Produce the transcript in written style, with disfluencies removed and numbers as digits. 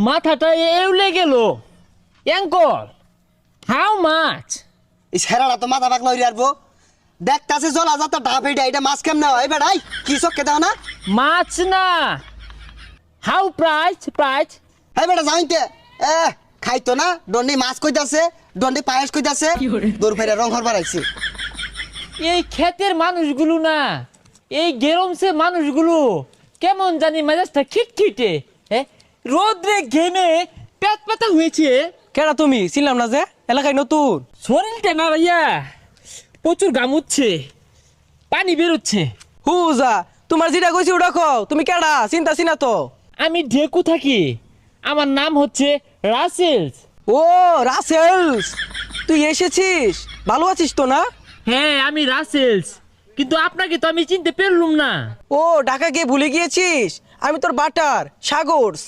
মাথাটা এউলে গেল। Uncle, how much? এই ছেড়াটা তো মাথা পাকলা হইরে আসবো। দেখতাছে জলা যাতা ডাব এটা মাছ কেমনে হয় বেড়াই কি চক্কে দাও না? মাছ না, হাউ প্রাইস? হ্যাঁ বেটা জানিতে খাইতো না দন্ডি মাছ কইতাছে, দন্ডি পায়েস কইতাছে, দূর ফেরে রং হরবার আইছে। এই ক্ষেতের মানুষগুলো না, এই গেরমসে মানুষগুলো কেমন জানি মেজাজটা খিটখিটে। হ্যাঁ, রোদ্রে ঘেমে পেট পাতা হয়েছে। কেডা তুমি? চিনলাম না যে, এলাকায় নতুন। শরীরটা না ভাইয়া প্রচুর গামুচ্ছে, পানি বেরোচ্ছে। হুজা, তোমার যেটা কইছি ওটা কও। তুমি কেডা? চিন্তা চিনা তো। আমি ঢেকু থাকি, আমার নাম হচ্ছে রাসেলস। ও রাসেলস, তুই এসেছিস? ভালো আছিস তো না? হ্যাঁ, আমি রাসেলস, কিন্তু আপনাকে তো আমি চিনতে পারলুম না। ও ঢাকা গিয়ে ভুলে গিয়েছিস? আমি তোর বাটার সাগরস।